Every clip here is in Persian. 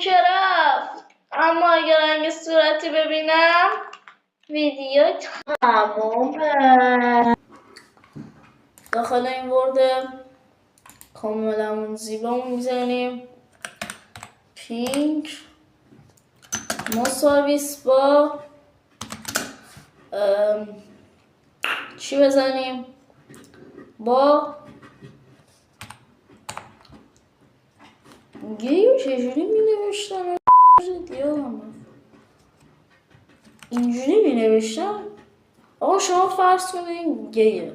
که رفت. اما اگر رنگ صورتی ببینم ویدیو تمامه. داخل این ورد کاملا زیبا میزنیم پینک مساویس با چی بزنیم؟ با گیو چجوری می نوشتم؟ اینجوری می نوشتم؟ آقا شما فرض کنید گیه.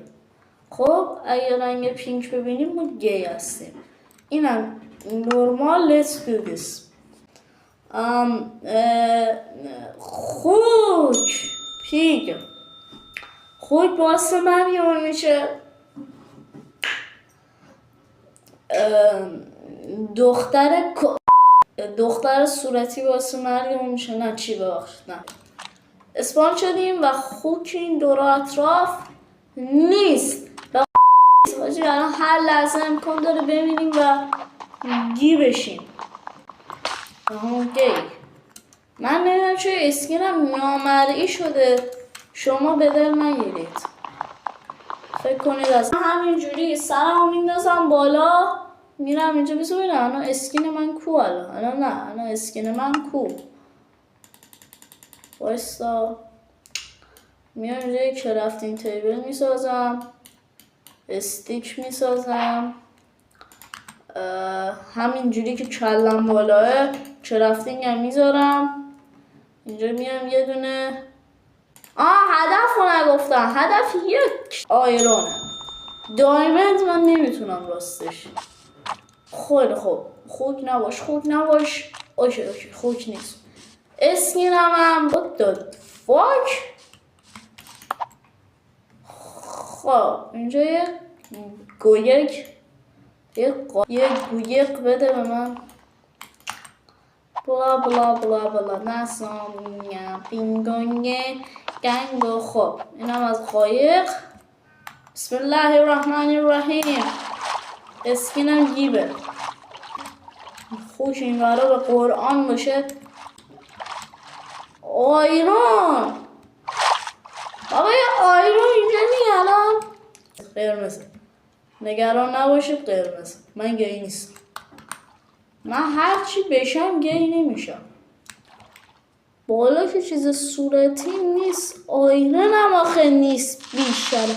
خب اگه رنگ پینک ببینیم ما گی هستیم. اینم نورمال. let's do this. خوک پیگ خوک باعث مریم میشه. دختر صورتی باعث مریم میشه. نه چی ببخشید نه اسپان شدیم و خوک این دور اطراف نیست و الان هر لحظه امکان داره ببینیم و گی بشیم. گی من نمیدونم چه اسکینم نامرئی شده. شما به دل نگیرید. فکر کنید از همینجوری سرمو میندازم بالا میرم اینجا. بذار ببینم الان اسکین من کو. الان نه الان اسکین من کو. وایستا میام اینجا یک کرافتینگ تیبل میسازم. استیک میسازم همینجوری که کلم بالاه. کرافتینگ هم میذارم اینجا. میام یه دونه هدف رو نگفتم. هدف یک آیرونه. دایمند من نمیتونم راستش. خیلی خوب. خوک نباش. اوکی خوک نیست. اسکینم هم what the fuck. خب اینجا یه گویق بده به من. بلا بلا بلا بلا نسامیا پینگونگه گنگو. خب اینم از قایق. بسم الله الرحمن الرحیم. اسکینم گیبه. خوش این ورا به قرآن باشه. آیرون بابا یه آیرون اینجا نی الان. قرمزه. نگران نباشید قرمزه. من گی نیستم. من هرچی بشم گی نمیشم. بالا که چیز صورتی نیست. آیرون هم آخه نیست بیشتر.